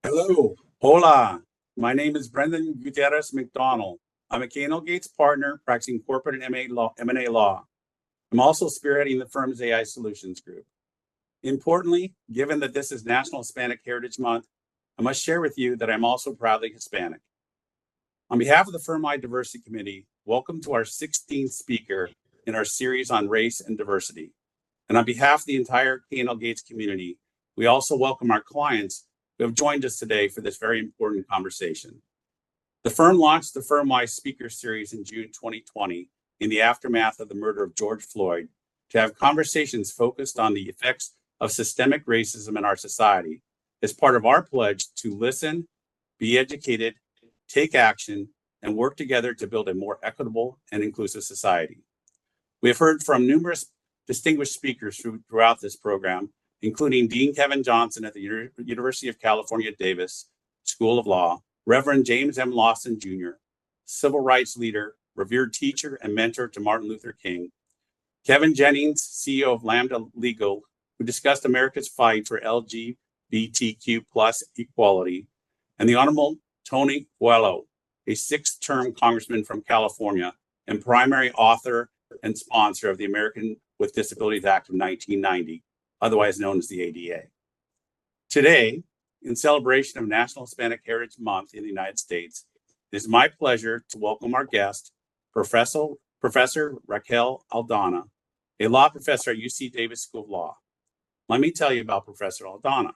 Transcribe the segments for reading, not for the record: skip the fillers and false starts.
Hello. Hola. My name is Brendan Gutierrez McDonald. I'm a K&L Gates partner practicing corporate and M&A law. I'm also spearheading the firm's AI Solutions Group. Importantly, given that this is National Hispanic Heritage Month, I must share with you that I'm also proudly Hispanic. On behalf of the firm-wide diversity committee, welcome to our 16th speaker in our series on race and diversity. And on behalf of the entire K&L Gates community, we also welcome our clients who have joined us today for this very important conversation. The firm launched the firm-wide speaker series in June 2020 in the aftermath of the murder of George Floyd to have conversations focused on the effects of systemic racism in our society as part of our pledge to listen, be educated, take action, and work together to build a more equitable and inclusive society. We have heard from numerous distinguished speakers throughout this program, including Dean Kevin Johnson at the University of California, Davis School of Law, Reverend James M. Lawson Jr., civil rights leader, revered teacher and mentor to Martin Luther King, Kevin Jennings, CEO of Lambda Legal, who discussed America's fight for LGBTQ plus equality, and the Honorable Tony Coelho, a sixth-term congressman from California and primary author and sponsor of the American with Disabilities Act of 1990, otherwise known as the ADA. Today, in celebration of National Hispanic Heritage Month in the United States, it is my pleasure to welcome our guest, Professor Raquel Aldana, a law professor at UC Davis School of Law. Let me tell you about Professor Aldana.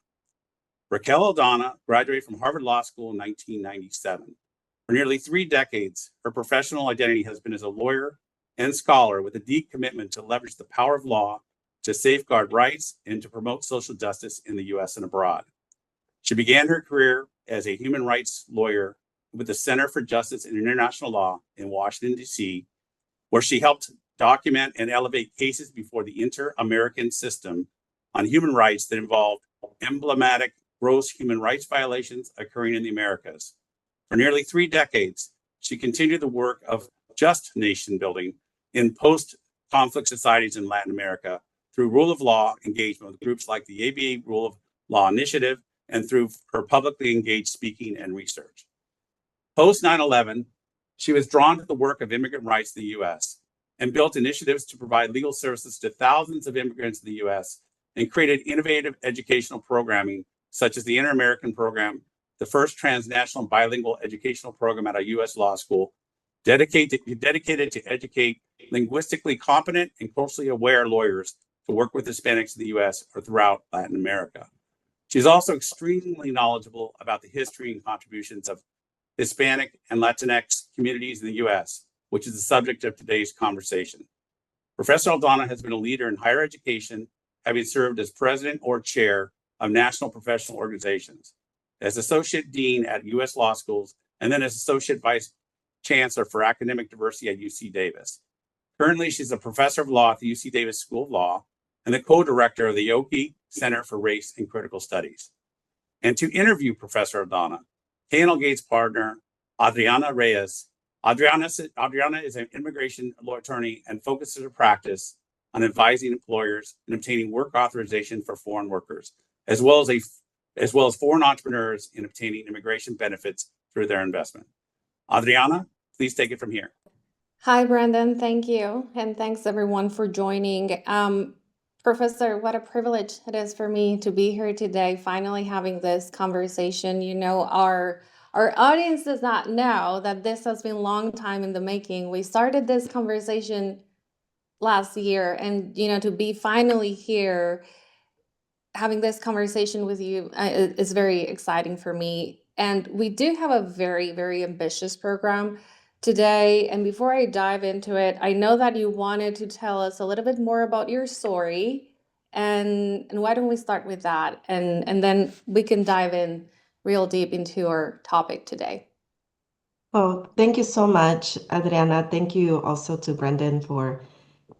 Raquel Aldana graduated from Harvard Law School in 1997. For nearly 3 decades, her professional identity has been as a lawyer and scholar with a deep commitment to leverage the power of law to safeguard rights and to promote social justice in the US and abroad. She began her career as a human rights lawyer with the Center for Justice and International Law in Washington, D.C., where she helped document and elevate cases before the Inter-American System on human rights that involved emblematic gross human rights violations occurring in the Americas. For nearly 3 decades, she continued the work of just nation building in post-conflict societies in Latin America through rule of law engagement with groups like the ABA Rule of Law Initiative and through her publicly engaged speaking and research. Post 9/11, she was drawn to the work of immigrant rights in the US and built initiatives to provide legal services to thousands of immigrants in the US and created innovative educational programming such as the Inter-American Program, the first transnational bilingual educational program at a US law school, dedicated to educate linguistically competent and culturally aware lawyers to work with Hispanics in the US or throughout Latin America. She's also extremely knowledgeable about the history and contributions of Hispanic and Latinx communities in the US, which is the subject of today's conversation. Professor Aldana has been a leader in higher education, having served as president or chair of national professional organizations, as associate dean at US law schools, and then as associate vice chancellor for academic diversity at UC Davis. Currently, she's a professor of law at the UC Davis School of Law and the co-director of the Yoki Center for Race and Critical Studies. And to interview Professor Aldana, K&L Gates partner, Adriana Reyes. Adriana is an immigration law attorney and focuses her practice on advising employers and obtaining work authorization for foreign workers, as well as foreign entrepreneurs in obtaining immigration benefits through their investment. Adriana, please take it from here. Hi, Brandon. Thank you. And thanks everyone for joining. Professor, what a privilege it is for me to be here today, finally having this conversation. Our audience does not know that this has been a long time in the making. We started this conversation last year, and to be finally here having this conversation with you is very exciting for me. And we do have a very, very ambitious program today. And before I dive into it, I know that you wanted to tell us a little bit more about your story. And why don't we start with that? And then we can dive in real deep into our topic today. Oh, thank you so much, Adriana. Thank you also to Brendan for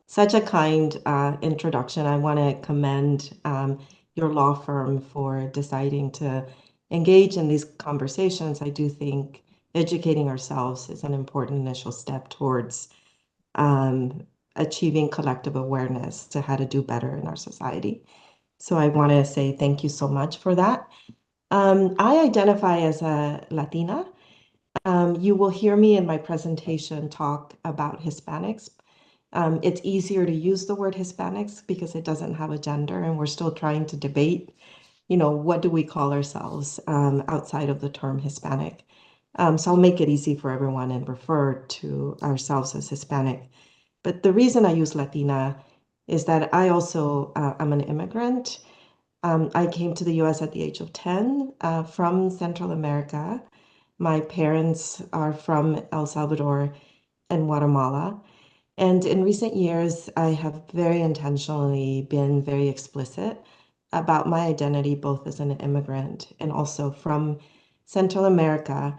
such a kind introduction. I want to commend your law firm for deciding to engage in these conversations. I do think educating ourselves is an important initial step towards achieving collective awareness to how to do better in our society. So I want to say thank you so much for that. I identify as a Latina. You will hear me in my presentation talk about Hispanics. It's easier to use the word Hispanics because it doesn't have a gender, and we're still trying to debate, what do we call ourselves outside of the term Hispanic. So I'll make it easy for everyone and refer to ourselves as Hispanic. But the reason I use Latina is that I also am an immigrant. I came to the US at the age of 10 from Central America. My parents are from El Salvador and Guatemala. And in recent years, I have very intentionally been very explicit about my identity, both as an immigrant and also from Central America,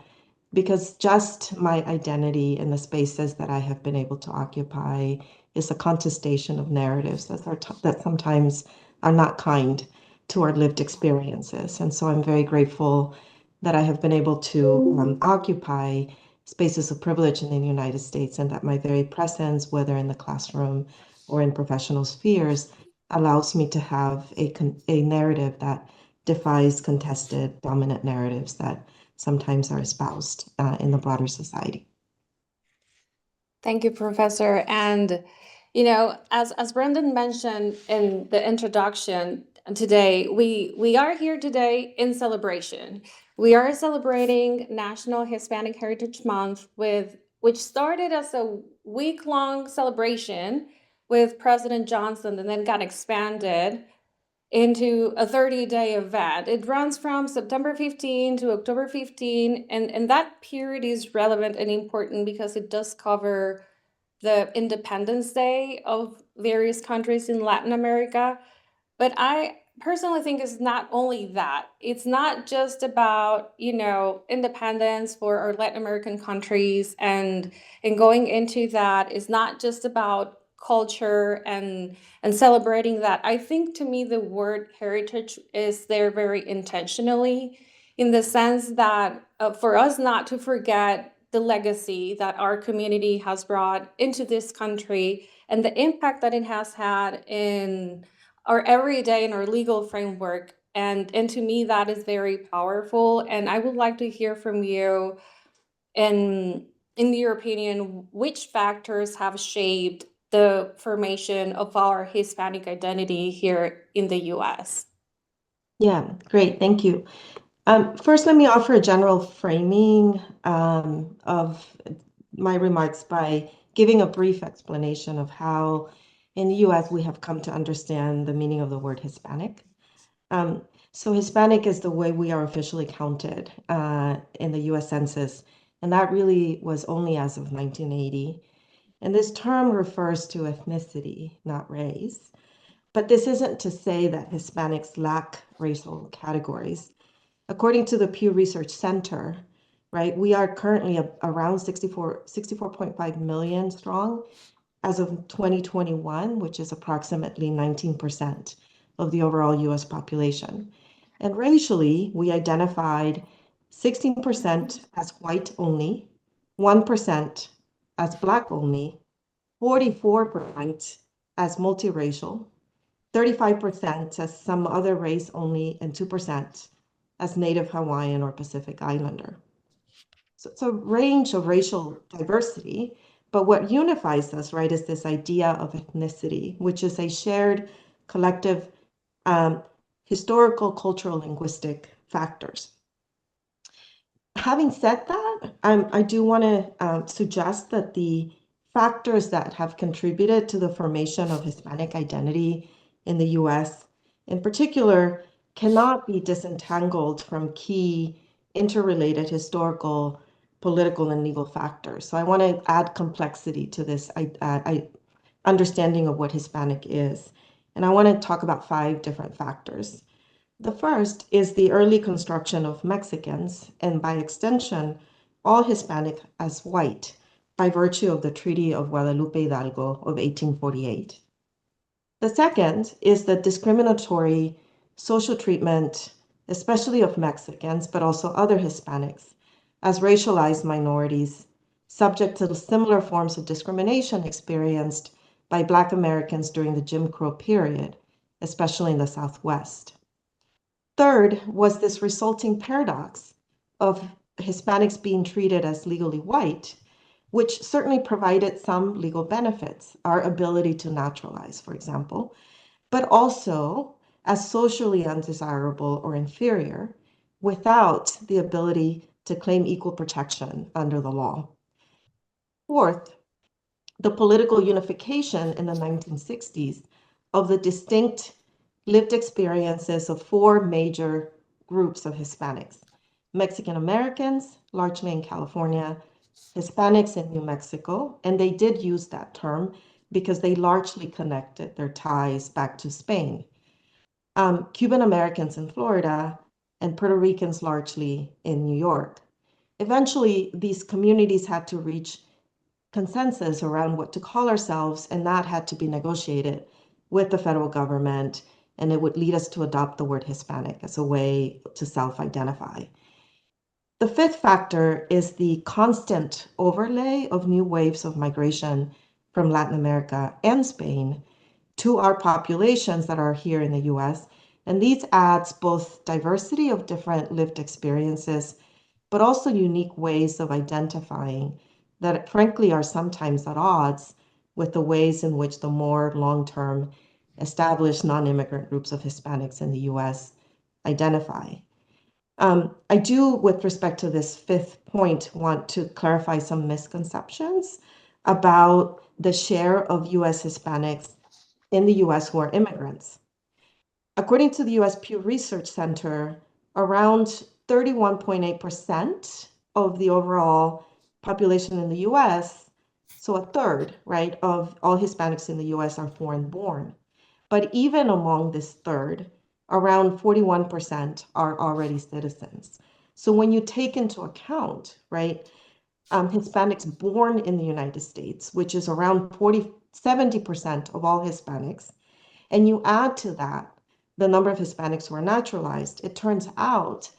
because just my identity in the spaces that I have been able to occupy is a contestation of narratives that sometimes are not kind to our lived experiences. And so I'm very grateful that I have been able to occupy spaces of privilege in the United States, and that my very presence, whether in the classroom or in professional spheres, allows me to have a narrative that defies contested dominant narratives that sometimes are espoused in the broader society. Thank you, Professor. And, as Brendan mentioned in the introduction today, we are here today in celebration. We are celebrating National Hispanic Heritage Month which started as a week-long celebration with President Johnson and then got expanded into a 30-day event. It runs from September 15 to October 15, and that period is relevant and important because it does cover the Independence Day of various countries in Latin America. But I personally think it's not only that. It's not just about, independence for our Latin American countries, and going into that is not just about culture and celebrating that. I think, to me, the word heritage is there very intentionally, in the sense that for us not to forget the legacy that our community has brought into this country and the impact that it has had in our everyday and our legal framework. And to me, that is very powerful. And I would like to hear from you, in your opinion, which factors have shaped the formation of our Hispanic identity here in the US? Yeah, great. Thank you. First, let me offer a general framing of my remarks by giving a brief explanation of how in the US we have come to understand the meaning of the word Hispanic. So Hispanic is the way we are officially counted in the US Census, and that really was only as of 1980. And this term refers to ethnicity, not race. But this isn't to say that Hispanics lack racial categories. According to the Pew Research Center, right, we are currently around 64.5 million strong as of 2021, which is approximately 19% of the overall US population. And racially, we identified 16% as white only, 1% as Black only, 44% as multiracial, 35% as some other race only, and 2% as Native Hawaiian or Pacific Islander. So it's a range of racial diversity, but what unifies us, right, is this idea of ethnicity, which is a shared collective historical, cultural, linguistic factors. Having said that, I do want to suggest that the factors that have contributed to the formation of Hispanic identity in the US, in particular, cannot be disentangled from key interrelated historical, political, and legal factors. So I want to add complexity to this understanding of what Hispanic is. And I want to talk about 5 different factors. The first is the early construction of Mexicans, and by extension, all Hispanic as white, by virtue of the Treaty of Guadalupe Hidalgo of 1848. The second is the discriminatory social treatment, especially of Mexicans, but also other Hispanics, as racialized minorities, subject to similar forms of discrimination experienced by Black Americans during the Jim Crow period, especially in the Southwest. Third was this resulting paradox of Hispanics being treated as legally white, which certainly provided some legal benefits, our ability to naturalize, for example, but also as socially undesirable or inferior without the ability to claim equal protection under the law. Fourth, the political unification in the 1960s of the distinct lived experiences of four major groups of Hispanics: Mexican Americans, largely in California, Hispanics in New Mexico, and they did use that term because they largely connected their ties back to Spain, Cuban Americans in Florida, and Puerto Ricans largely in New York. Eventually, these communities had to reach consensus around what to call ourselves, and that had to be negotiated with the federal government, and it would lead us to adopt the word Hispanic as a way to self-identify. The fifth factor is the constant overlay of new waves of migration from Latin America and Spain to our populations that are here in the US. And these adds both diversity of different lived experiences, but also unique ways of identifying that frankly are sometimes at odds with the ways in which the more long-term established non-immigrant groups of Hispanics in the US identify. I do, with respect to this fifth point, want to clarify some misconceptions about the share of US Hispanics in the US who are immigrants. According to the US Pew Research Center, around 31.8% of the overall population in the US, so a third, right, of all Hispanics in the US are foreign born. But even among this third, around 41% are already citizens. So when you take into account, right, Hispanics born in the United States, which is around 70% of all Hispanics, and you add to that the number of Hispanics who are naturalized, it turns out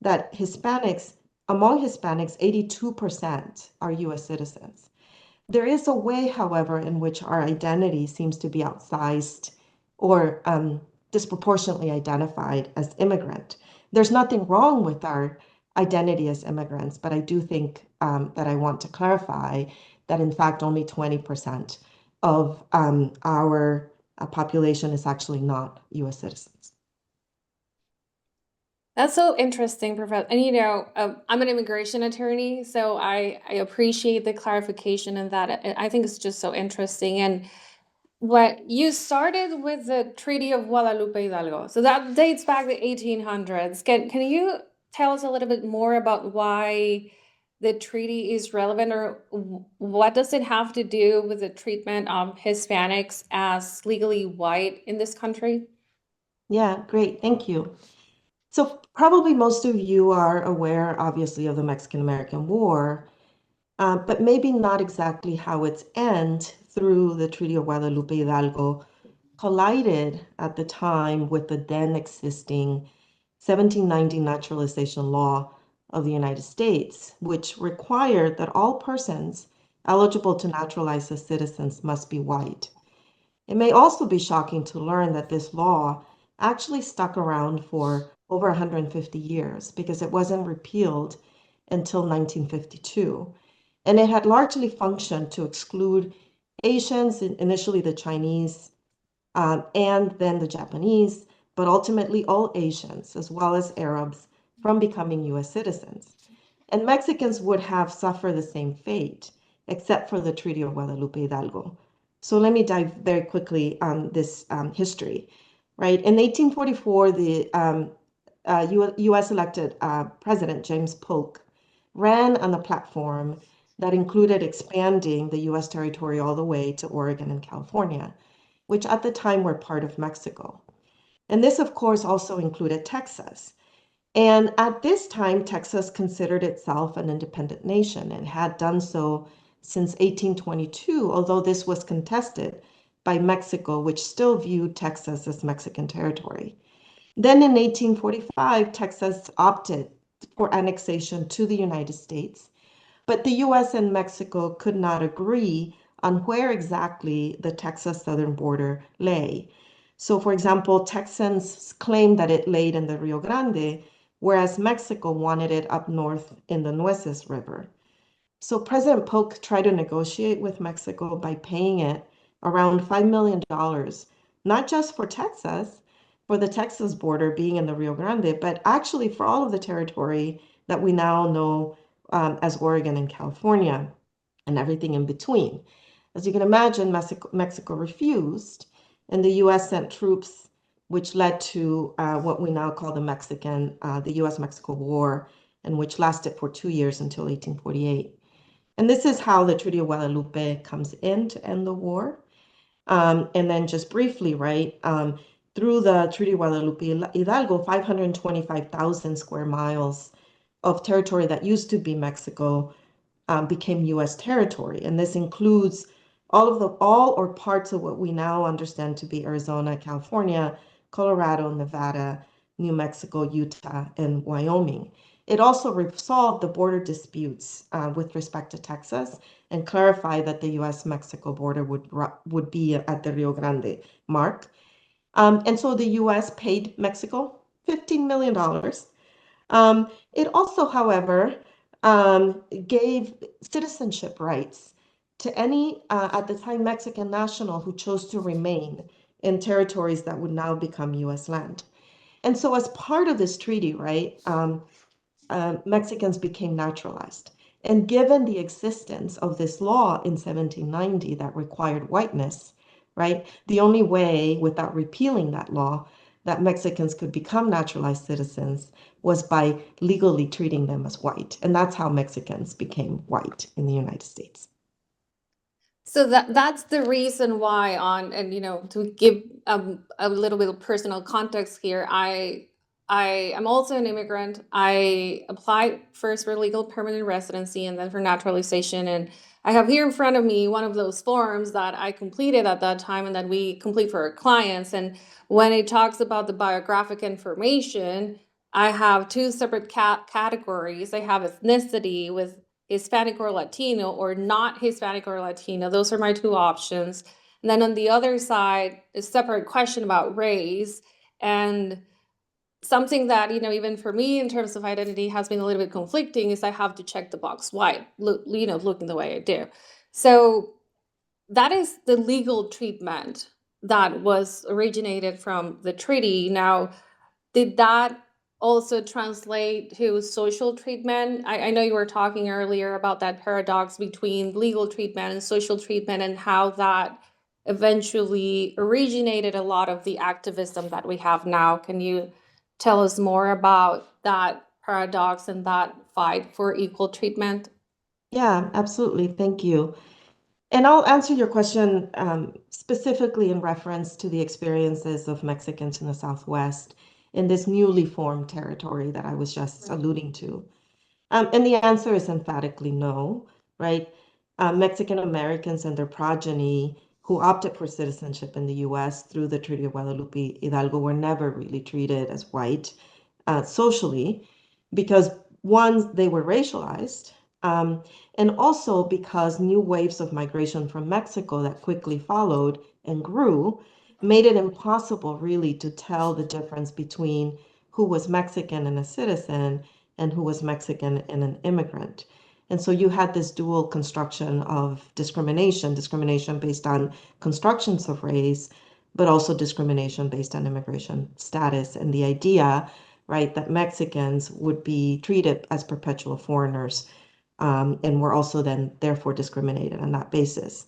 that among Hispanics, 82% are US citizens. There is a way, however, in which our identity seems to be outsized or disproportionately identified as immigrant. There's nothing wrong with our identity as immigrants, but I do think that I want to clarify that in fact only 20% of our population is actually not US citizens. That's so interesting, Professor. And I'm an immigration attorney, so I appreciate the clarification in that. I think it's just so interesting. And what you started with the Treaty of Guadalupe Hidalgo, so that dates back to 1800s. Can you tell us a little bit more about why the treaty is relevant, or what does it have to do with the treatment of Hispanics as legally white in this country? Yeah, great. Thank you. So probably most of you are aware, obviously, of the Mexican-American War, but maybe not exactly how its end through the Treaty of Guadalupe Hidalgo collided at the time with the then existing 1790 naturalization law of the United States, which required that all persons eligible to naturalize as citizens must be white. It may also be shocking to learn that this law actually stuck around for over 150 years because it wasn't repealed until 1952. And it had largely functioned to exclude Asians, initially the Chinese, and then the Japanese, but ultimately all Asians, as well as Arabs, from becoming US citizens. And Mexicans would have suffered the same fate, except for the Treaty of Guadalupe Hidalgo. So let me dive very quickly on this history. Right, in 1844, the US elected President James Polk ran on a platform that included expanding the US territory all the way to Oregon and California, which at the time were part of Mexico. And this, of course, also included Texas. And at this time, Texas considered itself an independent nation and had done so since 1822, although this was contested by Mexico, which still viewed Texas as Mexican territory. Then in 1845, Texas opted for annexation to the United States, but the US and Mexico could not agree on where exactly the Texas southern border lay. So, for example, Texans claimed that it laid in the Rio Grande, whereas Mexico wanted it up north in the Nueces River. So President Polk tried to negotiate with Mexico by paying it around $5 million, not just for Texas, for the Texas border being in the Rio Grande, but actually for all of the territory that we now know as Oregon and California and everything in between. As you can imagine, Mexico refused, and the US sent troops, which led to what we now call the US-Mexico War, and which lasted for 2 years until 1848. And this is how the Treaty of Guadalupe comes in to end the war. And then just briefly, right, through the Treaty of Guadalupe, Hidalgo, 525,000 square miles of territory that used to be Mexico became U.S. territory. And this includes all or parts of what we now understand to be Arizona, California, Colorado, Nevada, New Mexico, Utah, and Wyoming. It also resolved the border disputes with respect to Texas and clarified that the U.S.-Mexico border would be at the Rio Grande mark. And so the U.S. paid Mexico $15 million. It also, however, gave citizenship rights to any, at the time, Mexican national who chose to remain in territories that would now become U.S. land. And so as part of this treaty, right, Mexicans became naturalized. And given the existence of this law in 1790 that required whiteness, right, the only way without repealing that law that Mexicans could become naturalized citizens was by legally treating them as white. And that's how Mexicans became white in the United States. So that's the reason why to give a little bit of personal context here, I am also an immigrant. I applied first for legal permanent residency and then for naturalization. And I have here in front of me one of those forms that I completed at that time and that we complete for our clients. And when it talks about the biographic information, I have two separate categories. I have ethnicity with Hispanic or Latino or not Hispanic or Latino. Those are my two options. And then on the other side, a separate question about race, and something that, even for me in terms of identity has been a little bit conflicting is I have to check the box white, looking the way I do. So that is the legal treatment that was originated from the treaty. Now, did that also translate to social treatment? I know you were talking earlier about that paradox between legal treatment and social treatment and how that eventually originated a lot of the activism that we have now. Can you tell us more about that paradox and that fight for equal treatment? Yeah, absolutely. Thank you. And I'll answer your question specifically in reference to the experiences of Mexicans in the Southwest in this newly formed territory that I was just alluding to. And the answer is emphatically no, right? Mexican Americans and their progeny who opted for citizenship in the US through the Treaty of Guadalupe Hidalgo were never really treated as white socially because, one, they were racialized, and also because new waves of migration from Mexico that quickly followed and grew made it impossible really to tell the difference between who was Mexican and a citizen and who was Mexican and an immigrant. And so you had this dual construction of discrimination based on constructions of race, but also discrimination based on immigration status and the idea, right, that Mexicans would be treated as perpetual foreigners and were also then therefore discriminated on that basis.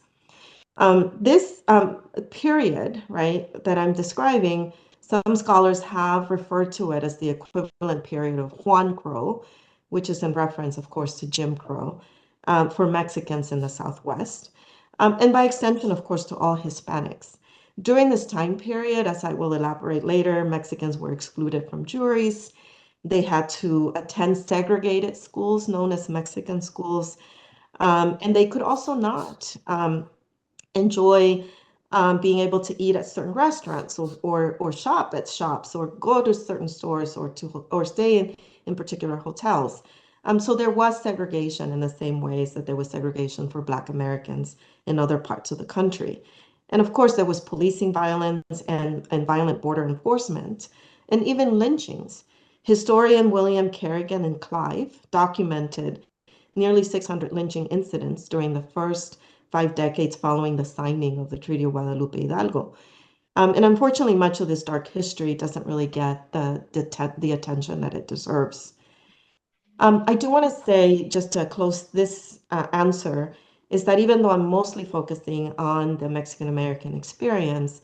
This period, right, that I'm describing, some scholars have referred to it as the equivalent period of Juan Crow, which is in reference, of course, to Jim Crow, for Mexicans in the Southwest, and by extension, of course, to all Hispanics. During this time period, as I will elaborate later, Mexicans were excluded from juries. They had to attend segregated schools known as Mexican schools, and they could also not enjoy being able to eat at certain restaurants or shop at shops or go to certain stores or stay in particular hotels. So there was segregation in the same ways that there was segregation for Black Americans in other parts of the country. And of course, there was policing violence and violent border enforcement, and even lynchings. Historian William Kerrigan and Clive documented nearly 600 lynching incidents during the first 5 decades following the signing of the Treaty of Guadalupe Hidalgo. And unfortunately, much of this dark history doesn't really get the attention that it deserves. I do want to say, just to close this answer, is that even though I'm mostly focusing on the Mexican American experience,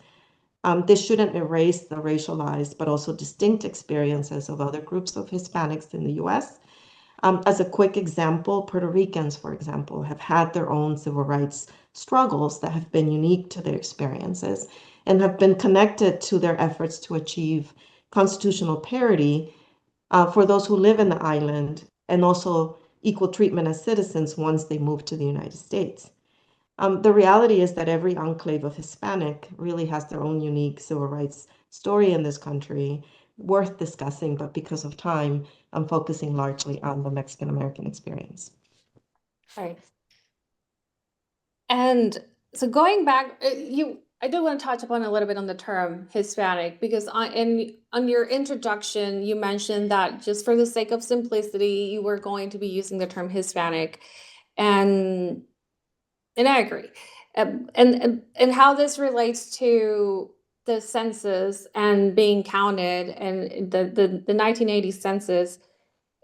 this shouldn't erase the racialized but also distinct experiences of other groups of Hispanics in the US. As a quick example, Puerto Ricans, for example, have had their own civil rights struggles that have been unique to their experiences and have been connected to their efforts to achieve constitutional parity for those who live in the island and also equal treatment as citizens once they move to the United States. The reality is that every enclave of Hispanic really has their own unique civil rights story in this country, worth discussing, but because of time, I'm focusing largely on the Mexican American experience. Right. And so going back, I do want to touch upon a little bit on the term Hispanic, because on your introduction, you mentioned that just for the sake of simplicity, you were going to be using the term Hispanic, and I agree. And how this relates to the census and being counted and the 1980 census.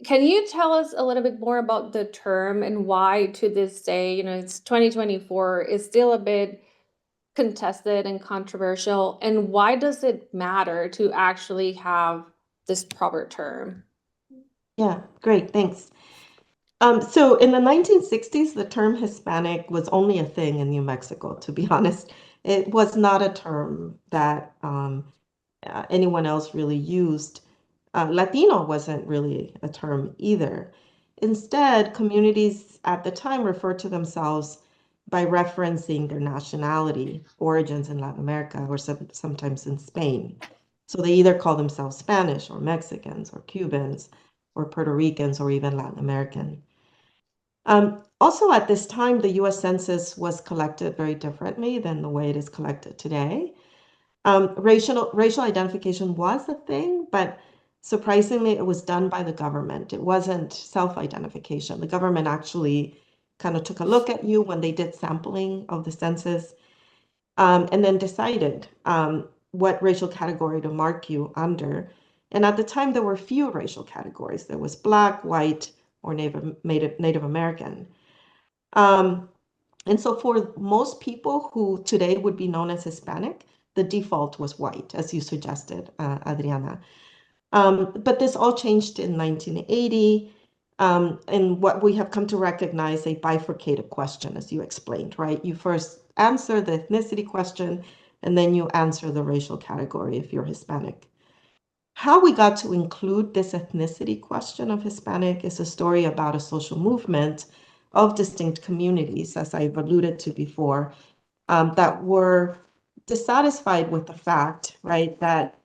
Can you tell us a little bit more about the term and why to this day, it's 2024, is still a bit contested and controversial, and why does it matter to actually have this proper term? Yeah, great, thanks. So in the 1960s, the term Hispanic was only a thing in New Mexico, to be honest. It was not a term that anyone else really used. Latino wasn't really a term either. Instead, communities at the time referred to themselves by referencing their nationality, origins in Latin America, or sometimes in Spain. So they either call themselves Spanish or Mexicans or Cubans or Puerto Ricans or even Latin American. Also, at this time, the US Census was collected very differently than the way it is collected today. Racial identification was a thing, but surprisingly, it was done by the government. It wasn't self-identification. The government actually kind of took a look at you when they did sampling of the census, and then decided what racial category to mark you under. And at the time, there were few racial categories. There was Black, white, or Native American. And so for most people who today would be known as Hispanic, the default was white, as you suggested, Adriana. But this all changed in 1980, and what we have come to recognize a bifurcated question, as you explained, right? You first answer the ethnicity question, and then you answer the racial category if you're Hispanic. How we got to include this ethnicity question of Hispanic is a story about a social movement of distinct communities, as I've alluded to before, that were dissatisfied with the fact, right, that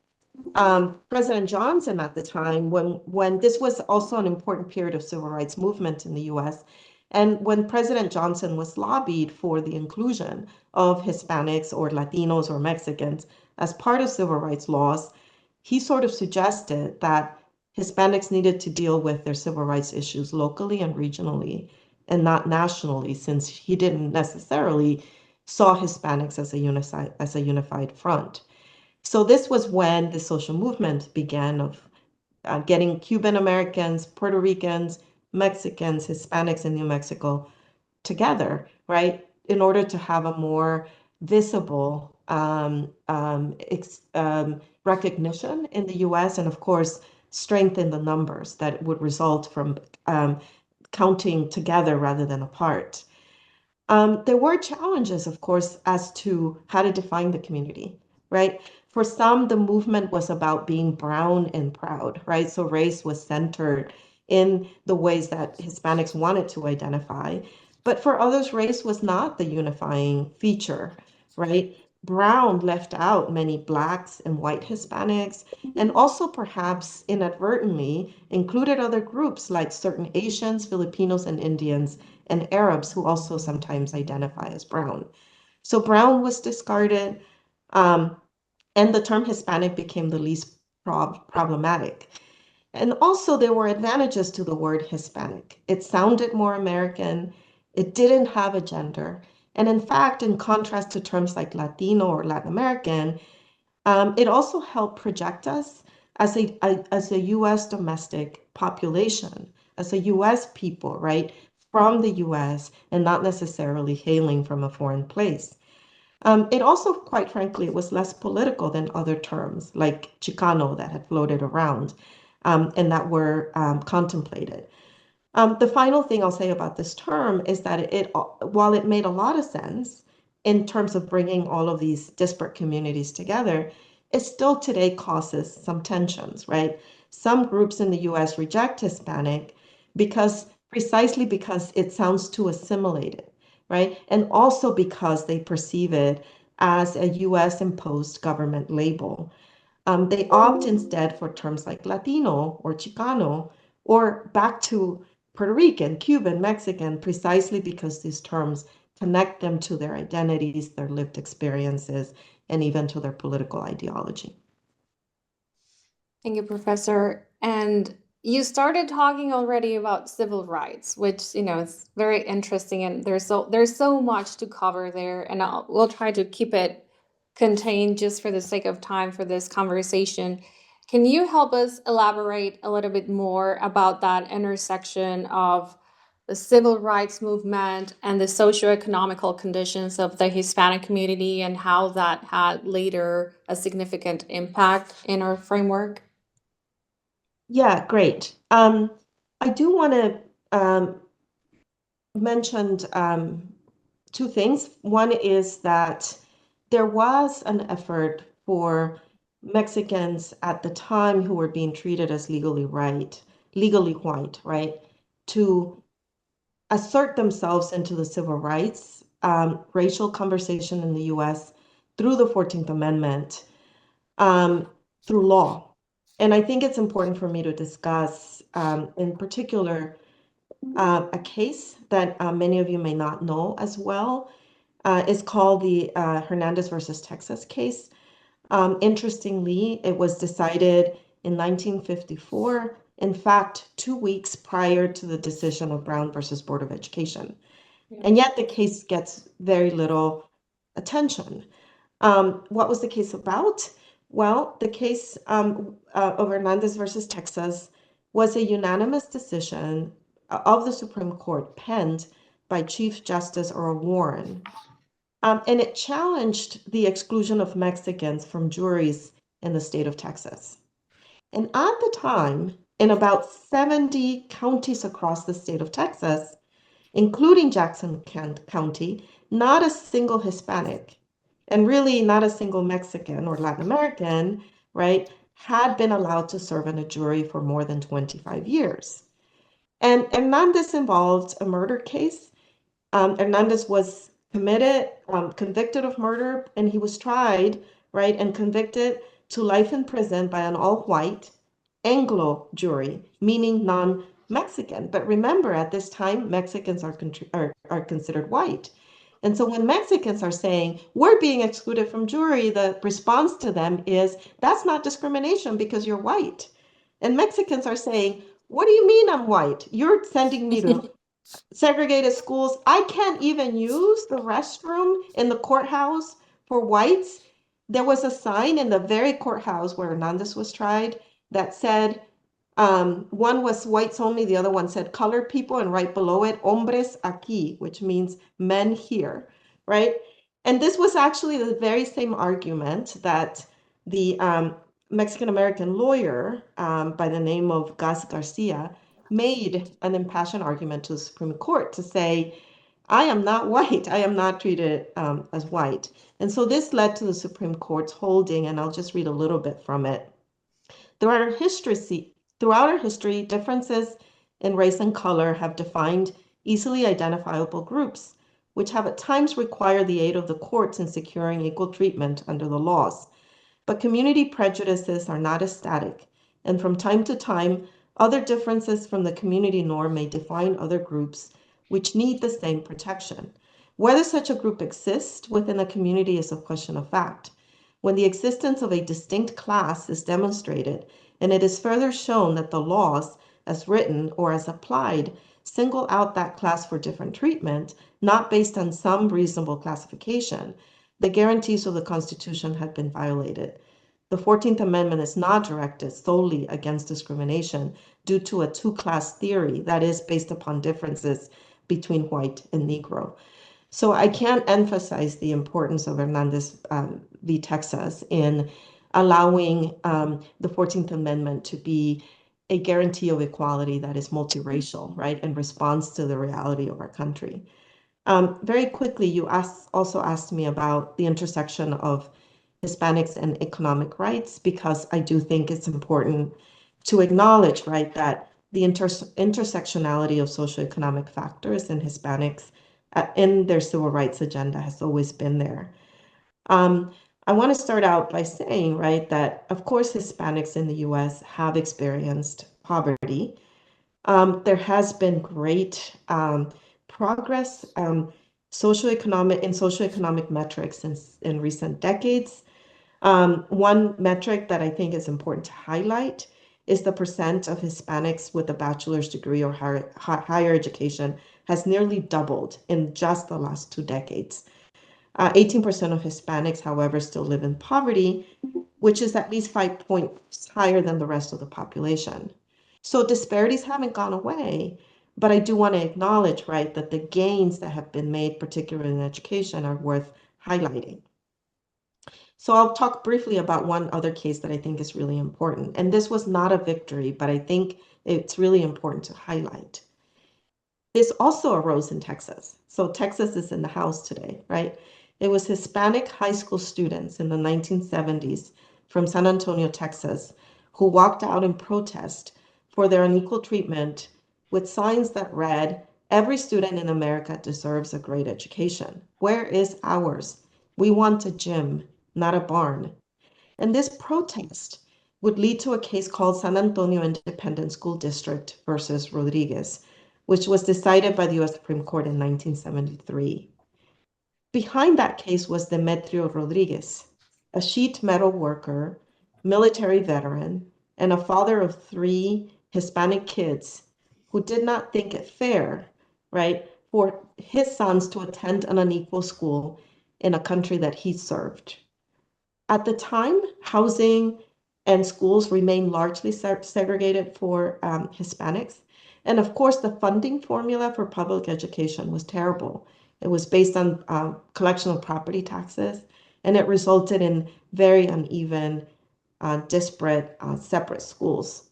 President Johnson at the time, when this was also an important period of civil rights movement in the US, and when President Johnson was lobbied for the inclusion of Hispanics or Latinos or Mexicans as part of civil rights laws, he sort of suggested that Hispanics needed to deal with their civil rights issues locally and regionally and not nationally, since he didn't necessarily saw Hispanics as a unified front. So this was when the social movement began of getting Cuban Americans, Puerto Ricans, Mexicans, Hispanics in New Mexico together, right, in order to have a more visible recognition in the US, and of course, strengthen the numbers that would result from counting together rather than apart. There were challenges, of course, as to how to define the community, right? For some, the movement was about being brown and proud, right? So race was centered in the ways that Hispanics wanted to identify. But for others, race was not the unifying feature, right? Brown left out many Blacks and white Hispanics, and also perhaps inadvertently included other groups like certain Asians, Filipinos, and Indians, and Arabs who also sometimes identify as brown. So brown was discarded, and the term Hispanic became the least problematic. And also, there were advantages to the word Hispanic. It sounded more American, it didn't have a gender. And in fact, in contrast to terms like Latino or Latin American, it also helped project us as a US domestic population, as a US people, right, from the US and not necessarily hailing from a foreign place. It also, quite frankly, was less political than other terms like Chicano that had floated around and that were contemplated. The final thing I'll say about this term is that while it made a lot of sense in terms of bringing all of these disparate communities together, it still today causes some tensions, right? Some groups in the US reject Hispanic precisely because it sounds too assimilated, right? And also because they perceive it as a US imposed government label. They opt instead for terms like Latino or Chicano or back to Puerto Rican, Cuban, Mexican, precisely because these terms connect them to their identities, their lived experiences, and even to their political ideology. Thank you, Professor. And you started talking already about civil rights, which, is very interesting, and there's so much to cover there, and we'll try to keep it contained just for the sake of time for this conversation. Can you help us elaborate a little bit more about that intersection of the civil rights movement and the socioeconomical conditions of the Hispanic community and how that had later a significant impact in our framework? Yeah, great. I do want to mention two things. One is that there was an effort for Mexicans at the time who were being treated as legally white, right, to assert themselves into the civil rights racial conversation in the US through the 14th Amendment, through law. And I think it's important for me to discuss, in particular, a case that many of you may not know as well. Is called the Hernandez versus Texas case. Interestingly, it was decided in 1954, in fact, 2 weeks prior to the decision of Brown versus Board of Education. And yet the case gets very little attention. What was the case about? Well, the case of Hernandez versus Texas was a unanimous decision of the Supreme Court penned by Chief Justice Earl Warren. And it challenged the exclusion of Mexicans from juries in the state of Texas. And at the time, in about 70 counties across the state of Texas, including Jackson County, not a single Hispanic and really not a single Mexican or Latin American, right, had been allowed to serve in a jury for more than 25 years. And Hernandez involved a murder case. Hernandez was convicted of murder, and he was tried, right, and convicted to life in prison by an all-white Anglo jury, meaning non-Mexican. But remember, at this time, Mexicans are considered white. And so when Mexicans are saying, we're being excluded from jury, the response to them is, that's not discrimination because you're white. And Mexicans are saying, what do you mean I'm white? You're sending me to segregated schools. I can't even use the restroom in the courthouse for whites. There was a sign in the very courthouse where Hernandez was tried that said, one was whites only, the other one said colored people, and right below it, hombres aquí, which means men here, right? And this was actually the very same argument that the Mexican-American lawyer by the name of Gus Garcia made an impassioned argument to the Supreme Court to say, I am not white. I am not treated as white. And so this led to the Supreme Court's holding, and I'll just read a little bit from it. Throughout our history, differences in race and color have defined easily identifiable groups, which have at times required the aid of the courts in securing equal treatment under the laws. But community prejudices are not static, and from time to time, other differences from the community norm may define other groups which need the same protection. Whether such a group exists within a community is a question of fact. When the existence of a distinct class is demonstrated, and it is further shown that the laws, as written or as applied, single out that class for different treatment, not based on some reasonable classification, the guarantees of the Constitution have been violated. The 14th Amendment is not directed solely against discrimination due to a two-class theory that is based upon differences between white and Negro. So I can't emphasize the importance of Hernandez v. Texas in allowing the 14th Amendment to be a guarantee of equality that is multiracial, right, in response to the reality of our country. Very quickly, you also asked me about the intersection of Hispanics and economic rights, because I do think it's important to acknowledge, right, that the intersectionality of socioeconomic factors in Hispanics in their civil rights agenda has always been there. I want to start out by saying, right, that of course Hispanics in the US have experienced poverty. There has been great progress socioeconomic metrics in recent decades. One metric that I think is important to highlight is the percent of Hispanics with a bachelor's degree or higher education has nearly doubled in just the last 2 decades. 18% of Hispanics, however, still live in poverty, which is at least 5 points higher than the rest of the population. So disparities haven't gone away, but I do want to acknowledge, right, that the gains that have been made, particularly in education, are worth highlighting. So I'll talk briefly about one other case that I think is really important. And this was not a victory, but I think it's really important to highlight. This also arose in Texas. So Texas is in the house today, right? It was Hispanic high school students in the 1970s from San Antonio, Texas, who walked out in protest for their unequal treatment with signs that read, "Every student in America deserves a great education. Where is ours? We want a gym, not a barn." And this protest would lead to a case called San Antonio Independent School District versus Rodriguez, which was decided by the US Supreme Court in 1973. Behind that case was Demetrio Rodriguez, a sheet metal worker, military veteran, and a father of 3 Hispanic kids who did not think it fair, right, for his sons to attend an unequal school in a country that he served. At the time, housing and schools remained largely segregated for Hispanics. And of course, the funding formula for public education was terrible. It was based on collection of property taxes, and it resulted in very uneven, disparate, separate schools.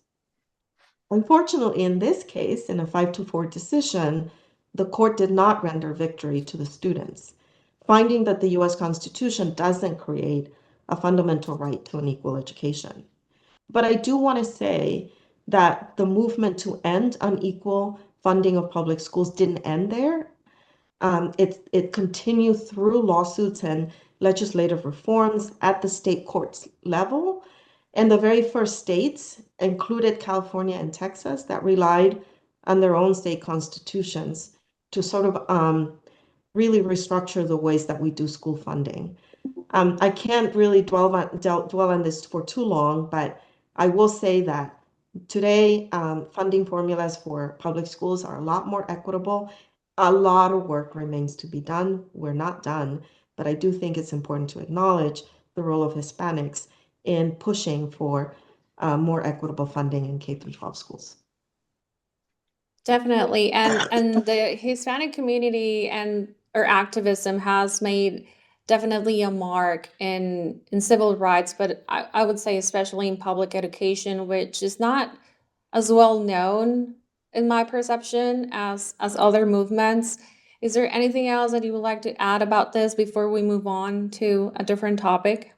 Unfortunately, in this case, in a 5-4 decision, the court did not render victory to the students, finding that the US Constitution doesn't create a fundamental right to an equal education. But I do want to say that the movement to end unequal funding of public schools didn't end there. It continued through lawsuits and legislative reforms at the state courts level. And the very first states included California and Texas that relied on their own state constitutions to sort of really restructure the ways that we do school funding. I can't really dwell on this for too long, but I will say that today funding formulas for public schools are a lot more equitable. A lot of work remains to be done. We're not done, but I do think it's important to acknowledge the role of Hispanics in pushing for more equitable funding in K-12 schools. Definitely. And the Hispanic community and or activism has made definitely a mark in civil rights, but I would say especially in public education, which is not as well known in my perception as other movements. Is there anything else that you would like to add about this before we move on to a different topic?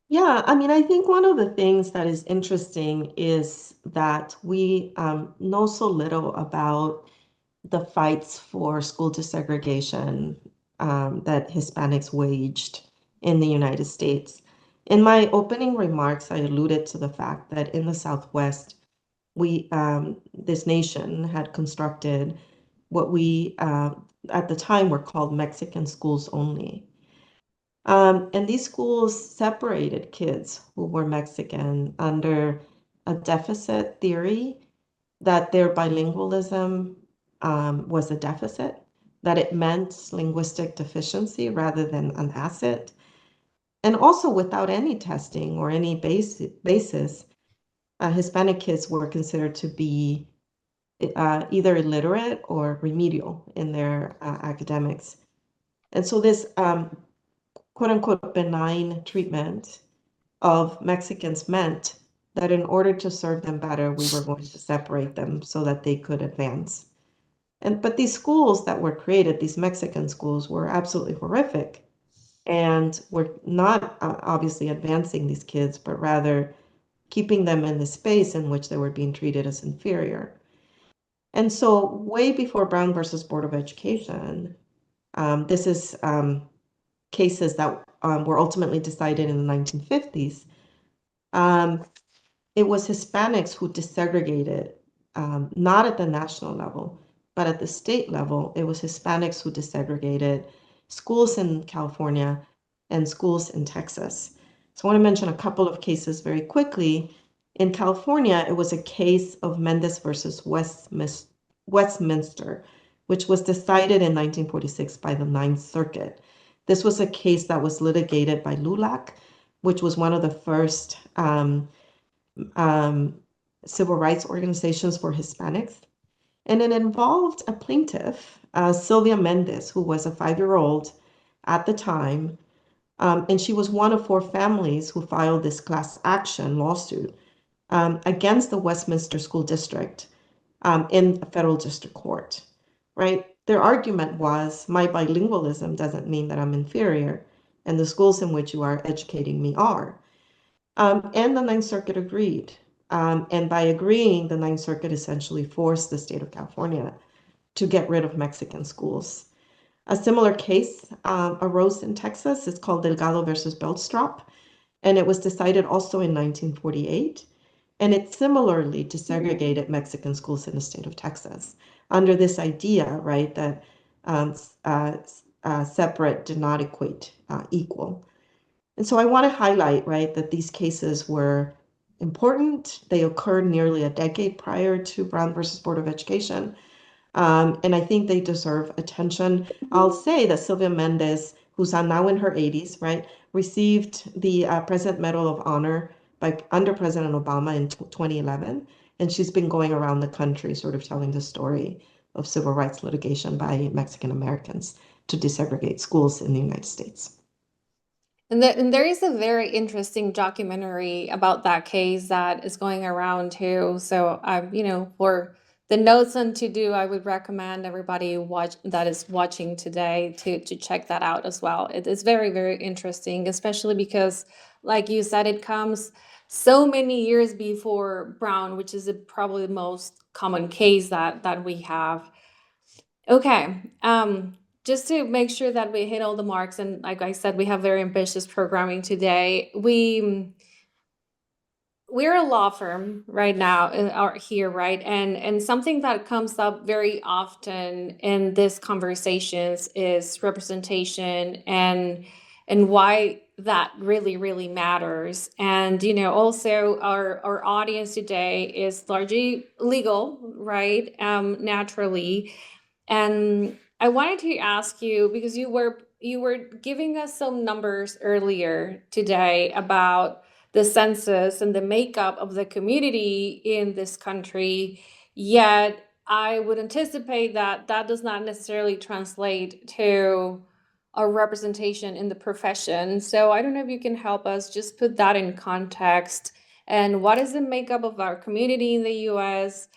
Yeah, I mean, I think one of the things that is interesting is that we know so little about the fights for school desegregation that Hispanics waged in the United States. In my opening remarks, I alluded to the fact that in the Southwest, this nation had constructed what we at the time were called Mexican schools only. And these schools separated kids who were Mexican under a deficit theory that their bilingualism was a deficit, that it meant linguistic deficiency rather than an asset, and also without any testing or any basis, Hispanic kids were considered to be either illiterate or remedial in their academics. And so this quote unquote benign treatment of Mexicans meant that in order to serve them better, we were going to separate them so that they could advance. But these schools that were created, these Mexican schools, were absolutely horrific and were not obviously advancing these kids, but rather keeping them in the space in which they were being treated as inferior. And so way before Brown versus Board of Education, this is cases that were ultimately decided in the 1950s. It was Hispanics who desegregated, not at the national level, but at the state level, it was Hispanics who desegregated schools in California and schools in Texas. So I want to mention a couple of cases very quickly. In California, it was a case of Mendez versus Westminster, which was decided in 1946 by the Ninth Circuit. This was a case that was litigated by LULAC, which was one of the first civil rights organizations for Hispanics. And it involved a plaintiff, Sylvia Mendez, who was a 5-year-old at the time. And she was one of 4 families who filed this class action lawsuit against the Westminster School District in a federal district court, right? Their argument was, my bilingualism doesn't mean that I'm inferior, and the schools in which you are educating me are. And the Ninth Circuit agreed. And by agreeing, the Ninth Circuit essentially forced the state of California to get rid of Mexican schools. A similar case arose in Texas. It's called Delgado versus Belstrop, and it was decided also in 1948. And it similarly desegregated Mexican schools in the state of Texas under this idea, right, that separate did not equate equal. And so I want to highlight, right, that these cases were important. They occurred nearly a decade prior to Brown versus Board of Education. And I think they deserve attention. I'll say that Sylvia Mendez, who's now in her 80s, right, received the President Medal of Honor under President Obama in 2011. And she's been going around the country sort of telling the story of civil rights litigation by Mexican Americans to desegregate schools in the United States. And there is a very interesting documentary about that case that is going around too. So, for the notes and to do, I would recommend everybody that is watching today to check that out as well. It is very, very interesting, especially because, like you said, it comes so many years before Brown, which is probably the most common case that we have. Okay. Just to make sure that we hit all the marks, and like I said, we have very ambitious programming today. We're a law firm right now, here, right? And something that comes up very often in these conversations is representation and why that really, really matters. And also our audience today is largely legal, right? Naturally. And I wanted to ask you, because you were giving us some numbers earlier today about the census and the makeup of the community in this country, yet I would anticipate that does not necessarily translate to a representation in the profession. So I don't know if you can help us just put that in context. And what is the makeup of our community in the US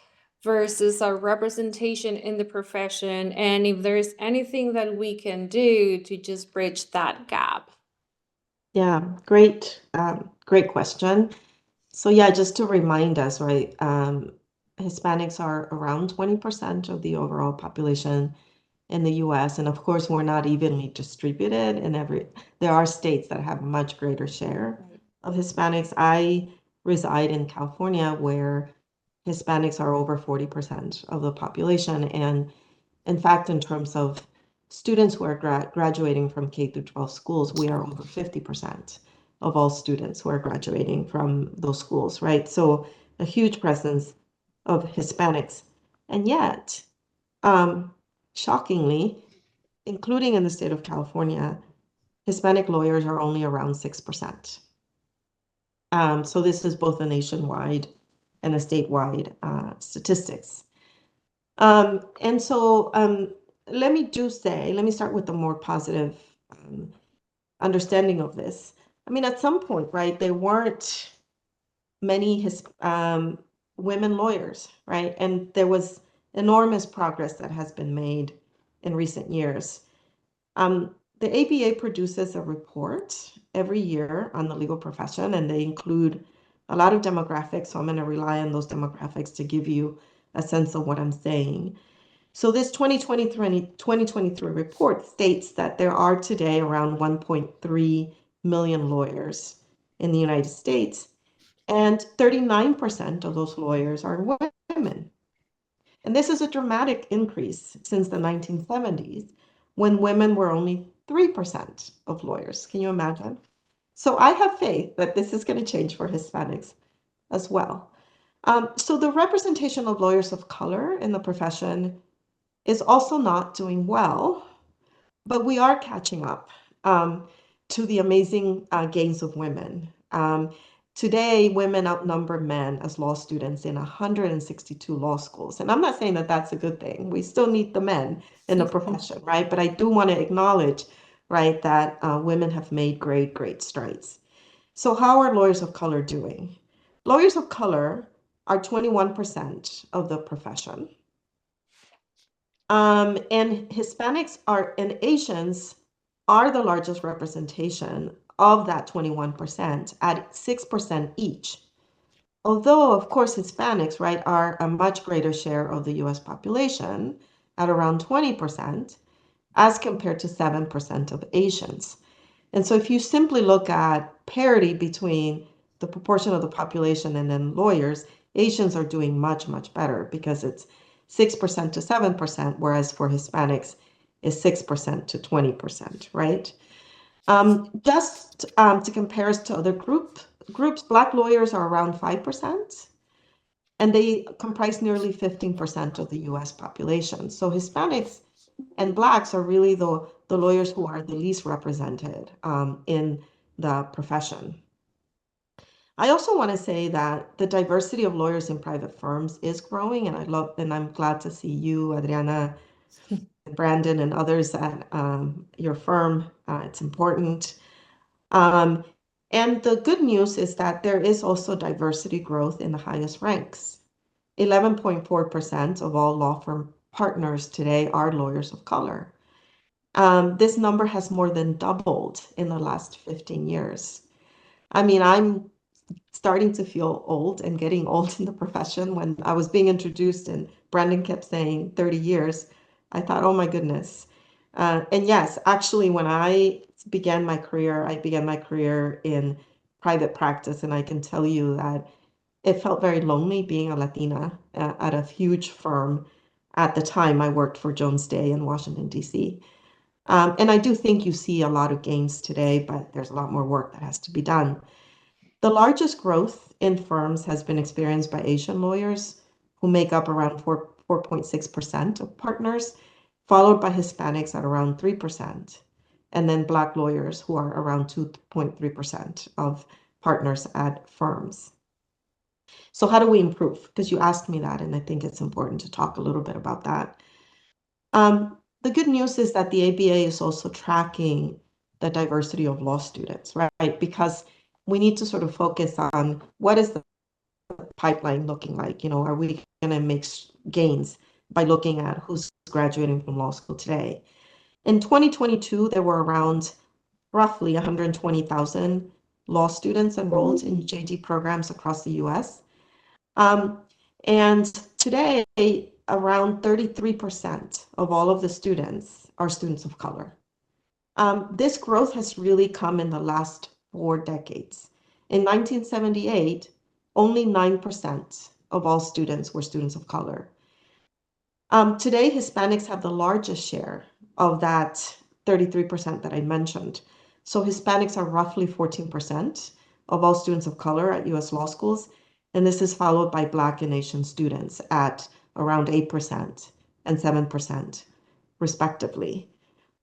versus our representation in the profession, and if there's anything that we can do to just bridge that gap? Yeah, great question. So yeah, just to remind us, right, Hispanics are around 20% of the overall population in the US. And of course, we're not evenly distributed there are states that have a much greater share of Hispanics. I reside in California, where Hispanics are over 40% of the population. And In fact, in terms of students who are graduating from K through 12 schools, we are over 50% of all students who are graduating from those schools, right? So a huge presence of Hispanics. And yet, shockingly, including in the state of California, Hispanic lawyers are only around 6%. So this is both a nationwide and a statewide statistics. And so let me start with the more positive understanding of this. I mean, at some point, right, there weren't many women lawyers, right? And there was enormous progress that has been made in recent years. The ABA produces a report every year on the legal profession, and they include a lot of demographics. So I'm going to rely on those demographics to give you a sense of what I'm saying. So this 2023 report states that there are today around 1.3 million lawyers in the United States, and 39% of those lawyers are women. And this is a dramatic increase since the 1970s, when women were only 3% of lawyers. Can you imagine? So I have faith that this is going to change for Hispanics as well. So the representation of lawyers of color in the profession is also not doing well, but we are catching up to the amazing gains of women. Today, women outnumber men as law students in 162 law schools. And I'm not saying that that's a good thing. We still need the men in the profession, right? But I do want to acknowledge, right, that women have made great, great strides. So how are lawyers of color doing? Lawyers of color are 21% of the profession. And Hispanics and Asians are the largest representation of that 21% at 6% each. Although, of course, Hispanics, right, are a much greater share of the US population at around 20%, as compared to 7% of Asians. And so if you simply look at parity between the proportion of the population and then lawyers, Asians are doing much, much better because it's 6% to 7%, whereas for Hispanics is 6% to 20%, right? Just to compare us to other groups, Black lawyers are around 5%, and they comprise nearly 15% of the US population. So Hispanics and Blacks are really the lawyers who are the least represented in the profession. I also want to say that the diversity of lawyers in private firms is growing, and I'm glad to see you, Adriana, and Brandon, and others at your firm. It's important. And the good news is that there is also diversity growth in the highest ranks. 11.4% of all law firm partners today are lawyers of color. This number has more than doubled in the last 15 years. I mean, I'm starting to feel old and getting old in the profession. When I was being introduced and Brandon kept saying 30 years, I thought, oh my goodness. And yes, actually, when I began my career in private practice, and I can tell you that it felt very lonely being a Latina at a huge firm. At the time, I worked for Jones Day in Washington, D.C. And I do think you see a lot of gains today, but there's a lot more work that has to be done. The largest growth in firms has been experienced by Asian lawyers, who make up around 4.6% of partners, followed by Hispanics at around 3%, and then Black lawyers, who are around 2.3% of partners at firms. So how do we improve? Because you asked me that, and I think it's important to talk a little bit about that. The good news is that the ABA is also tracking the diversity of law students, right? Because we need to sort of focus on what is the pipeline looking like? You know, are we going to make gains by looking at who's graduating from law school today? In 2022, there were around roughly 120,000 law students enrolled in JD programs across the US. And today, around 33% of all of the students are students of color. This growth has really come in the last 4 decades. In 1978, only 9% of all students were students of color. Today, Hispanics have the largest share of that 33% that I mentioned. So Hispanics are roughly 14% of all students of color at US law schools, and this is followed by Black and Asian students at around 8% and 7%, respectively.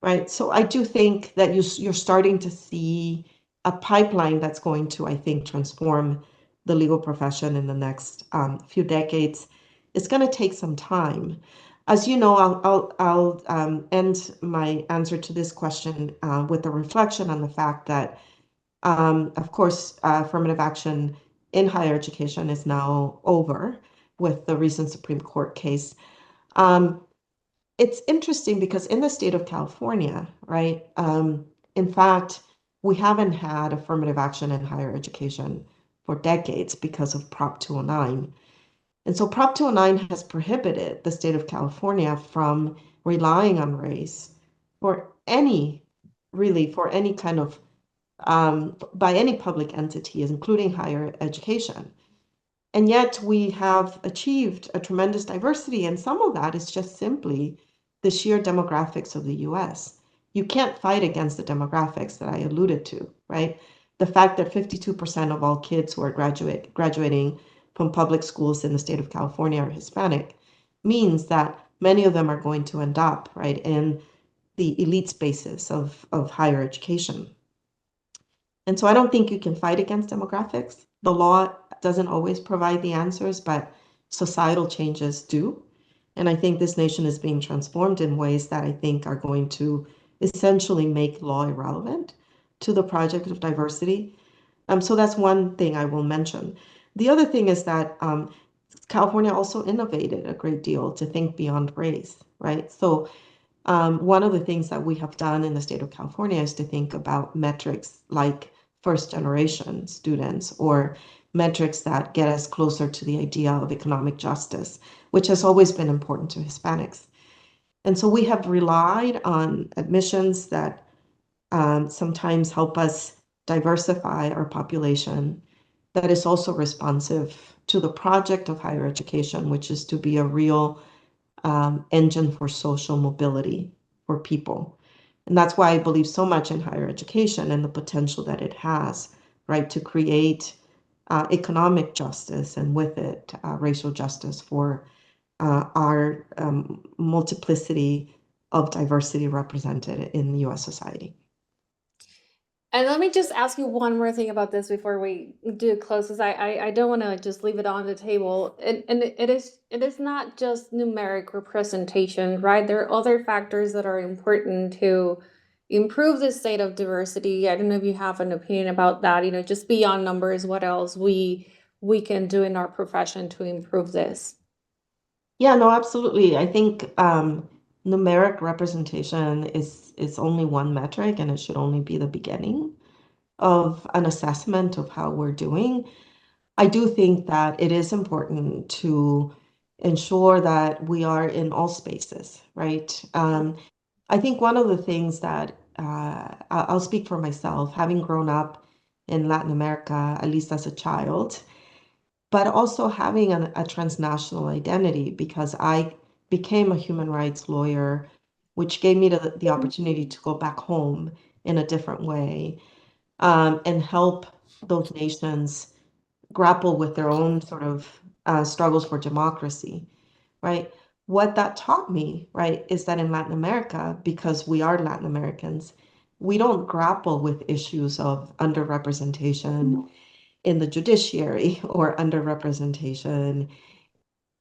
Right. So I do think that you're starting to see a pipeline that's going to, I think, transform the legal profession in the next few decades. It's going to take some time. As you know, I'll end my answer to this question with a reflection on the fact that, of course, affirmative action in higher education is now over with the recent Supreme Court case. Um, it's interesting because in the state of California, right, in fact, we haven't had affirmative action in higher education for decades because of Prop 209. And so Prop 209 has prohibited the state of California from relying on race for any, really, for any kind of, by any public entity, including higher education. And yet we have achieved a tremendous diversity, and some of that is just simply the sheer demographics of the US. You can't fight against the demographics that I alluded to, right? The fact that 52% of all kids who are graduating from public schools in the state of California are Hispanic means that many of them are going to end up, right, in the elite spaces of higher education. And so I don't think you can fight against demographics. The law doesn't always provide the answers, but societal changes do. And I think this nation is being transformed in ways that I think are going to essentially make law irrelevant to the project of diversity. So that's one thing I will mention. The other thing is that California also innovated a great deal to think beyond race, right? So one of the things that we have done in the state of California is to think about metrics like first generation students or metrics that get us closer to the idea of economic justice, which has always been important to Hispanics. And so we have relied on admissions that sometimes help us diversify our population, that is also responsive to the project of higher education, which is to be a real engine for social mobility for people. And that's why I believe so much in higher education and the potential that it has, right, to create economic justice and with it, racial justice for our multiplicity of diversity represented in the US society. And let me just ask you one more thing about this before we do close, because I don't want to just leave it on the table. And it is not just numeric representation, right? There are other factors that are important to improve the state of diversity. I don't know if you have an opinion about that, just beyond numbers, what else we can do in our profession to improve this. Yeah, no, absolutely. I think numeric representation is only one metric, and it should only be the beginning of an assessment of how we're doing. I do think that it is important to ensure that we are in all spaces, right? I think one of the things that I'll speak for myself, having grown up in Latin America, at least as a child, but also having a transnational identity because I became a human rights lawyer, which gave me the opportunity to go back home in a different way and help those nations grapple with their own sort of struggles for democracy, right? What that taught me, right, is that in Latin America, because we are Latin Americans, we don't grapple with issues of underrepresentation in the judiciary or underrepresentation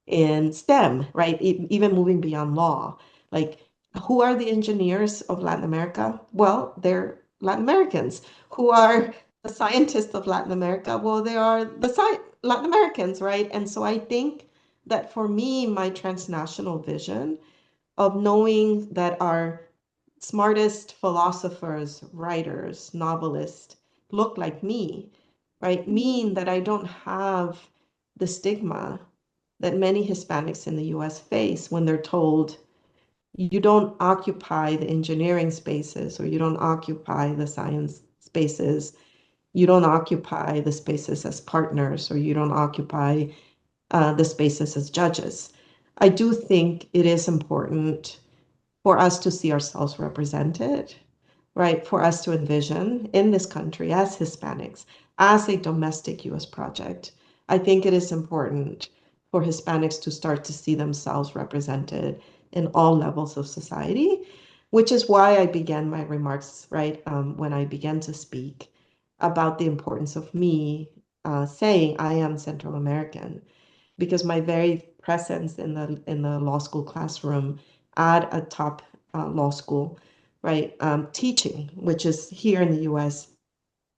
in STEM, right? Even moving beyond law. Like, who are the engineers of Latin America? Well, they're Latin Americans. Who are the scientists of Latin America? Well, they are the Latin Americans, right? And so I think that for me, my transnational vision of knowing that our smartest philosophers, writers, novelists look like me, right, mean that I don't have the stigma that many Hispanics in the US face when they're told you don't occupy the engineering spaces or you don't occupy the science spaces, you don't occupy the spaces as partners or you don't occupy the spaces as judges. I do think it is important for us to see ourselves represented, right? For us to envision in this country as Hispanics, as a domestic US project. I think it is important for Hispanics to start to see themselves represented in all levels of society, which is why I began my remarks, right, when I began to speak about the importance of me saying I am Central American, because my very presence in the law school classroom at a top law school, right, teaching, which is here in the U.S.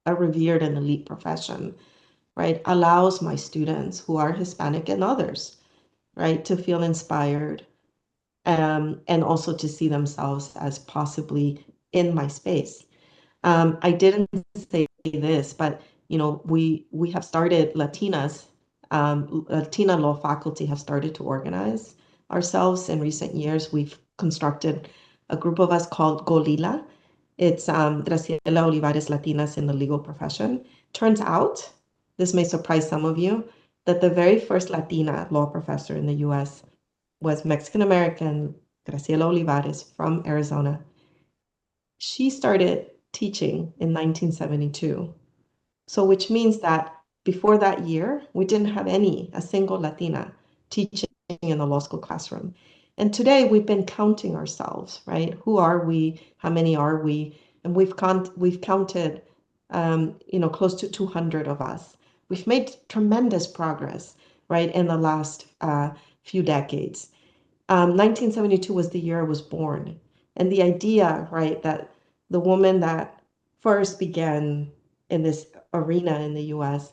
a revered and elite profession, right, allows my students who are Hispanic and others, right, to feel inspired, and also to see themselves as possibly in my space. I didn't say this, but we have started Latina law faculty have started to organize ourselves in recent years. We've constructed a group of us called GOLILA. It's Graciela Olivares Latinas in the legal profession. Turns out, this may surprise some of you, that the very first Latina law professor in the US was Mexican American Graciela Olivares from Arizona. She started teaching in 1972. So, which means that before that year, we didn't have a single Latina teaching in the law school classroom. And today we've been counting ourselves, right? Who are we? How many are we? And we've counted, close to 200 of us. We've made tremendous progress, right, in the last few decades. 1972 was the year I was born. And the idea, right, that the woman that first began in this arena in the US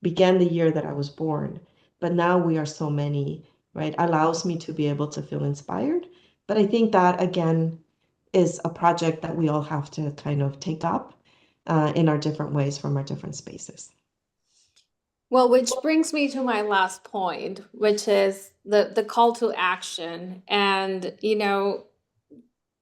began the year that I was born. But now we are so many, right, allows me to be able to feel inspired. But I think that, again, is a project that we all have to kind of take up in our different ways from our different spaces. Well, which brings me to my last point, which is the call to action. And,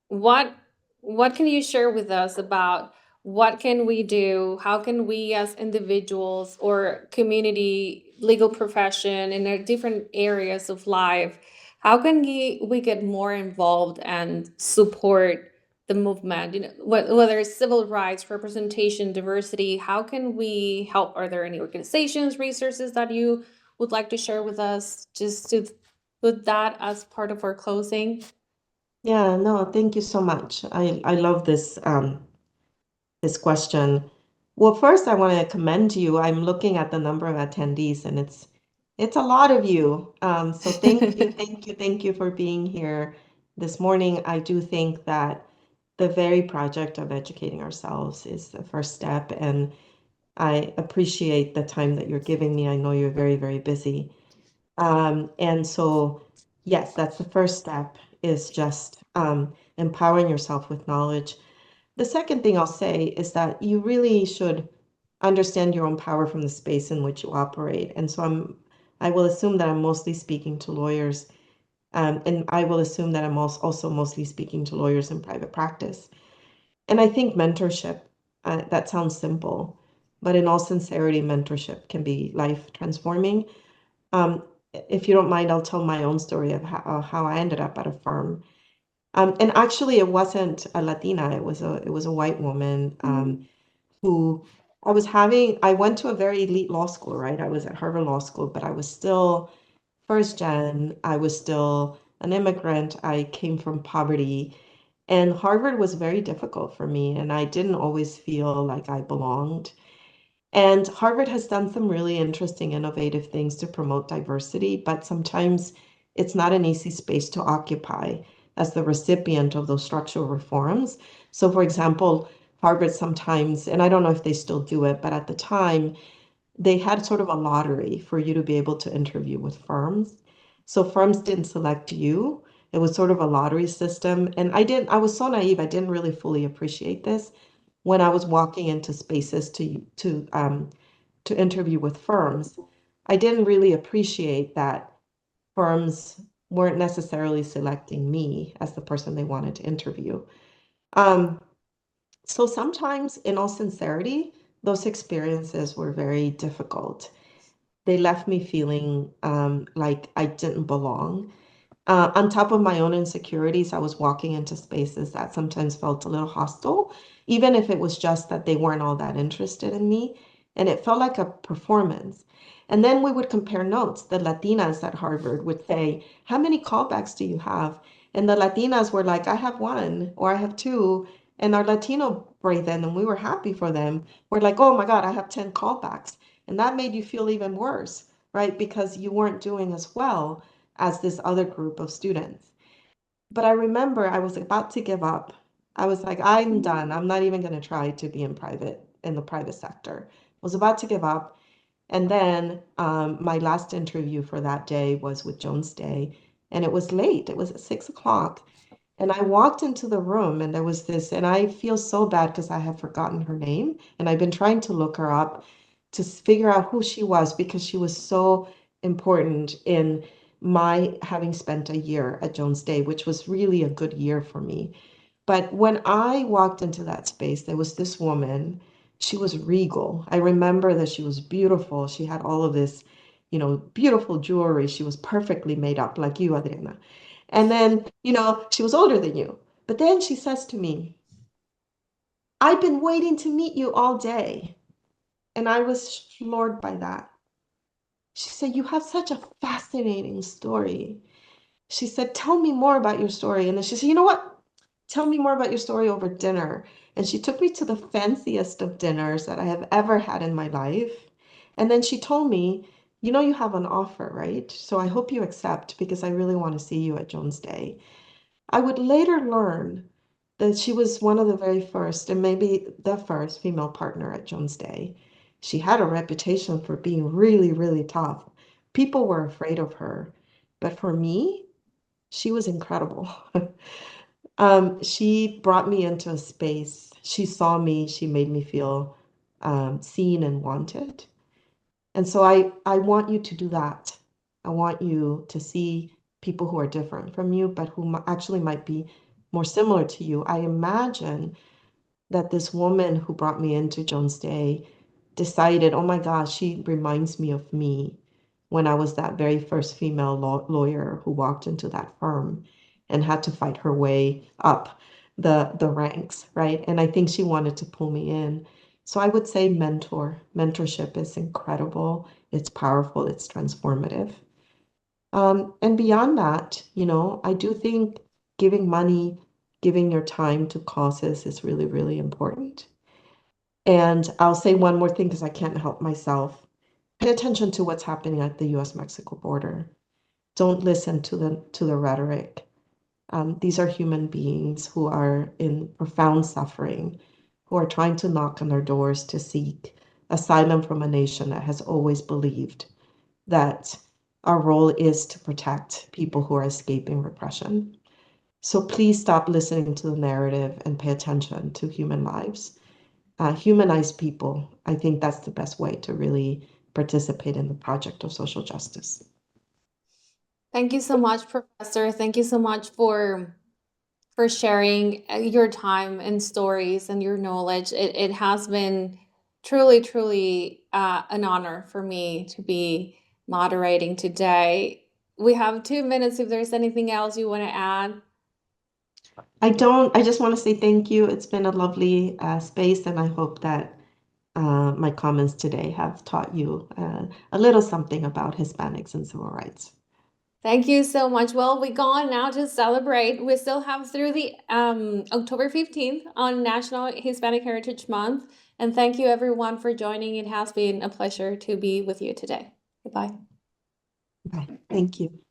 what what can you share with us about what can we do? How can we as individuals or community, legal profession in our different areas of life, how can we get more involved and support the movement? Whether it's civil rights, representation, diversity, how can we help? Are there any organizations, resources that you would like to share with us just to put that as part of our closing? Yeah, no, thank you so much. I love this question. Well, first I want to commend you. I'm looking at the number of attendees, and it's a lot of you. So thank you, thank you, thank you for being here this morning. I do think that the very project of educating ourselves is the first step, and I appreciate the time that you're giving me. I know you're very, very busy. And so, yes, that's the first step, is just empowering yourself with knowledge. The second thing I'll say is that you really should understand your own power from the space in which you operate. And so I will assume that I'm mostly speaking to lawyers, and I will assume that I'm also mostly speaking to lawyers in private practice. And I think mentorship, that sounds simple, but in all sincerity, mentorship can be life transforming. Um, if you don't mind, I'll tell my own story of how I ended up at a firm. And actually, it wasn't a Latina; it was a white woman who I went to a very elite law school, right? I was at Harvard Law School, but I was still first gen. I was still an immigrant. I came from poverty, and Harvard was very difficult for me, and I didn't always feel like I belonged. And Harvard has done some really interesting, innovative things to promote diversity, but sometimes it's not an easy space to occupy as the recipient of those structural reforms. So, for example, Harvard sometimes, and I don't know if they still do it, but at the time, they had sort of a lottery for you to be able to interview with firms. So firms didn't select you. It was sort of a lottery system. And I was so naive, I didn't really fully appreciate this when I was walking into spaces to interview with firms. I didn't really appreciate that firms weren't necessarily selecting me as the person they wanted to interview. Um, so sometimes, in all sincerity, those experiences were very difficult. they left me feeling like I didn't belong. On top of my own insecurities, I was walking into spaces that sometimes felt a little hostile, even if it was just that they weren't all that interested in me. And it felt like a performance. And then we would compare notes. The Latinas at Harvard would say, "How many callbacks do you have?" And the Latinas were like, "I have one," or "I have two." And our Latino brethren, and we were happy for them, were like, "Oh my God, I have 10 callbacks." And that made you feel even worse, right? Because you weren't doing as well as this other group of students. But I remember I was about to give up. I was like, I'm done. I'm not even going to try to be in the private sector. I was about to give up. And then my last interview for that day was with Jones Day, and it was late. It was at 6 o'clock. And I walked into the room, and there was this, and I feel so bad because I have forgotten her name, and I've been trying to look her up to figure out who she was because she was so important in my having spent a year at Jones Day, which was really a good year for me. But when I walked into that space, there was this woman. She was regal. I remember that she was beautiful. She had all of this, beautiful jewelry. She was perfectly made up, like you, Adriana. And then, she was older than you. But then she says to me, "I've been waiting to meet you all day." And I was floored by that. She said, "You have such a fascinating story." She said, "Tell me more about your story." And then she said, "You know what? Tell me more about your story over dinner." And she took me to the fanciest of dinners that I have ever had in my life. And then she told me, "You have an offer, right? So I hope you accept because I really want to see you at Jones Day." I would later learn that she was one of the very first, and maybe the first female partner at Jones Day. She had a reputation for being really, really tough. People were afraid of her. But for me, she was incredible. She brought me into a space. She saw me. She made me feel seen and wanted. And so I want you to do that. I want you to see people who are different from you, but who actually might be more similar to you. I imagine that this woman who brought me into Jones Day decided, oh my gosh, she reminds me of me when I was that very first female lawyer who walked into that firm and had to fight her way up the ranks, right? And I think she wanted to pull me in. So I would say mentorship is incredible. It's powerful. It's transformative. And beyond that, I do think giving money, giving your time to causes is really, really important. And I'll say one more thing because I can't help myself. Pay attention to what's happening at the US-Mexico border. Don't listen to the rhetoric. These are human beings who are in profound suffering, who are trying to knock on their doors to seek asylum from a nation that has always believed that our role is to protect people who are escaping repression. So please stop listening to the narrative and pay attention to human lives. Humanize people. I think that's the best way to really participate in the project of social justice. Thank you so much, Professor. Thank you so much for sharing your time and stories and your knowledge. It has been truly, truly an honor for me to be moderating today. We have 2 minutes if there's anything else you want to add. I just want to say thank you. It's been a lovely space, and I hope that my comments today have taught you a little something about Hispanics and civil rights. Thank you so much. Well, we go on now to celebrate. We still have through the October 15th on National Hispanic Heritage Month. And thank you everyone for joining. It has been a pleasure to be with you today. Goodbye. Bye. Thank you.